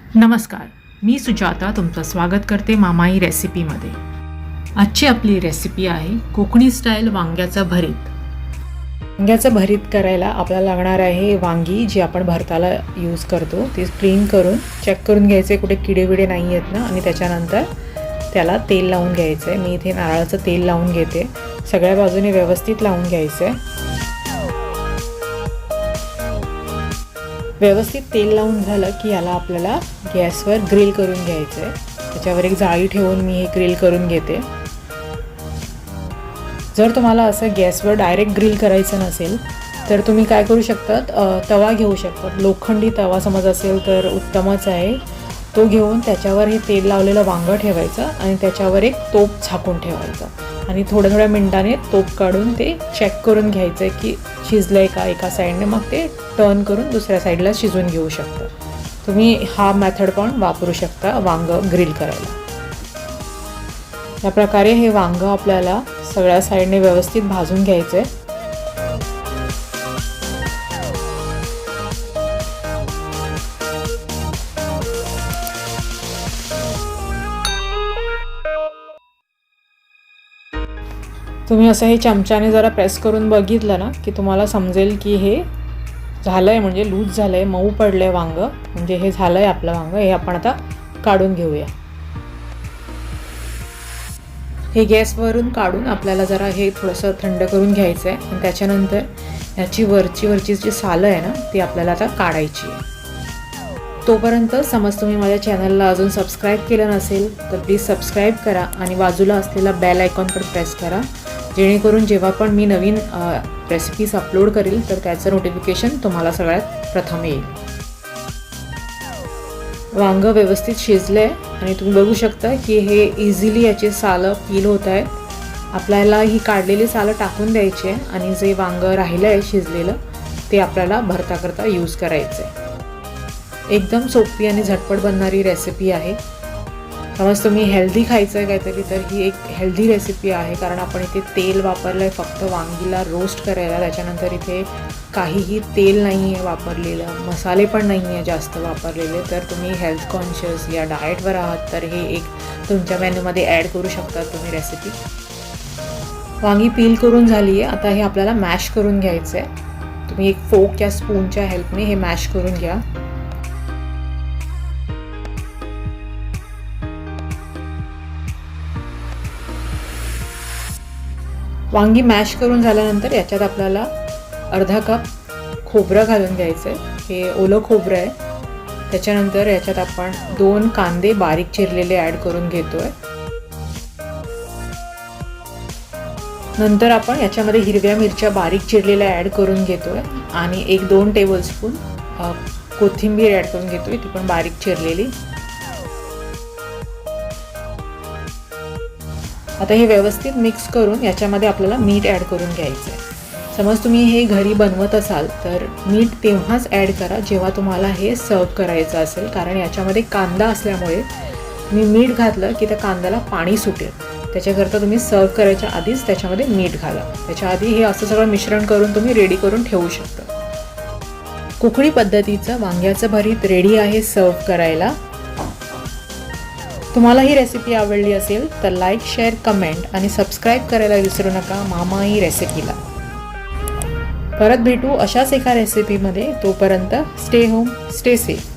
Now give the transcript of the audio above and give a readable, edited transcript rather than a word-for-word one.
नमस्कार, मी सुजाता तुमचं स्वागत करते मामाई रेसिपीमध्ये। आजची आपली रेसिपी आहे कोकणी स्टाईल वांग्याचं भरीत। वांग्याचं भरीत करायला आपल्याला लागणार आहे वांगी, जी आपण भरताला यूज करतो ती क्लीन करून चेक करून घ्यायचे कुठे किडे बिडे नाही आहेत ना, आणि त्याच्यानंतर त्याला तेल लावून घ्यायचं आहे। मी इथे नारळाचं तेल लावून घेते, सगळ्या बाजूने व्यवस्थित लावून घ्यायचं आहे। व्यवस्थित तेल लावून झालं की याला आपल्याला गॅसवर ग्रिल करून घ्यायचं आहे। त्याच्यावर एक जाळी ठेवून मी हे ग्रिल करून घेते। जर तुम्हाला असं गॅसवर डायरेक्ट ग्रिल करायचं नसेल तर तुम्ही काय करू शकतात, तवा घेऊ शकतात। लोखंडी तवा समज असेल तर उत्तमच आहे। तो घेऊन त्याच्यावर हे तेल लावलेलं वांगं ठेवायचं आणि त्याच्यावर एक तोप झाकून ठेवायचं आणि थोड्या थोड्या मिनिटांनी तोप काढून ते चेक करून घ्यायचं की शिजलंय का एका साईडने, मग ते टर्न करून दुसऱ्या साईडला शिजवून घेऊ शकता। तुम्ही हा मेथड पण वापरू शकता वांगं ग्रिल करायला। या प्रकारे हे वांगं आपल्याला सगळ्या साईडने व्यवस्थित भाजून घ्यायचं आहे। तुम्ही असं हे चमच्याने जरा प्रेस करून बघितलं ना की तुम्हाला समजेल की हे झालंय, म्हणजे लूज झालंय, मऊ पडलंय वांगं, म्हणजे हे झालंय आपलं वांगं। हे आपण आता काढून घेऊया। हे गॅसवरून काढून आपल्याला जरा हे थोडंसं थंड करून घ्यायचं आहे आणि त्याच्यानंतर ह्याची वरची जी सालं आहे ना ती आपल्याला आता काढायची आहे। तोपर्यंत समज तुम्ही माझ्या चॅनलला अजून सबस्क्राईब केलं नसेल तर प्लीज सबस्क्राईब करा आणि बाजूला असलेला बेल आयकॉन पण प्रेस करा, जेणेकरून जेव्हा पण मी नवीन रेसिपीज अपलोड करेल तर त्याचं नोटिफिकेशन तुम्हाला सगळ्यात प्रथम येईल। वांगं व्यवस्थित शिजलं आहे आणि तुम्ही बघू शकता की हे इझिली याची सालं पील होत आहेत। आपल्याला ही काढलेली सालं टाकून द्यायची आहे आणि जे वांगं राहिलं आहे शिजलेलं ते आपल्याला भरता करता यूज करायचं आहे। एकदम सोपी आणि झटपट बनणारी रेसिपी आहे। समज तुम्ही हेल्दी खायचं आहे काहीतरी तर ही एक हेल्दी रेसिपी आहे, कारण आपण इथे तेल वापरलं आहे फक्त वांगीला रोस्ट करायला। त्याच्यानंतर इथे काहीही तेल नाही आहे वापरलेलं, मसाले पण नाही आहे जास्त वापरलेले। तर तुम्ही हेल्थ कॉन्शियस या डाएटवर आहात तर हे एक तुमच्या मेन्यूमध्ये ॲड करू शकता तुम्ही रेसिपी। वांगी पील करून झाली आहे, आता हे आपल्याला मॅश करून घ्यायचं आहे। तुम्ही एक फोक या स्पूनच्या हेल्पने हे मॅश करून घ्या। वांगी मॅश करून झाल्यानंतर याच्यात आपल्याला अर्धा कप खोबरं घालून घ्यायचं आहे। हे ओलं खोबरं आहे। त्याच्यानंतर याच्यात आपण 2 कांदे बारीक चिरलेले ॲड करून घेतोय। नंतर आपण याच्यामध्ये हिरव्या मिरच्या बारीक चिरलेल्या ॲड करून घेतोय आणि 1-2 टेबलस्पून कोथिंबीर ॲड करून घेतोय, ती पण बारीक चिरलेली। आता हे व्यवस्थित मिक्स करून याच्यामध्ये आपल्याला मीठ ॲड करून घ्यायचं आहे। समज तुम्ही हे घरी बनवत असाल तर मीठ तेव्हाच ॲड करा जेव्हा तुम्हाला हे सर्व करायचं असेल, कारण याच्यामध्ये कांदा असल्यामुळे मी मीठ घातलं की त्या कांद्याला पाणी सुटेल। त्याच्याकरता तुम्ही सर्व करायच्या आधीच त्याच्यामध्ये मीठ घाला। त्याच्या आधी हे असं सगळं मिश्रण करून तुम्ही रेडी करून ठेवू शकता। कोकणी पद्धतीचं वांग्याचं भरीत रेडी आहे सर्व करायला। तुम्हाला ही रेसिपी आवडली असेल तर लाईक, शेअर, कमेंट आणि सबस्क्राईब करायला विसरू नका मामाई रेसिपीला। परत भेटू अशाच एका रेसिपीमध्ये, तोपर्यंत स्टे होम, स्टे सेफ।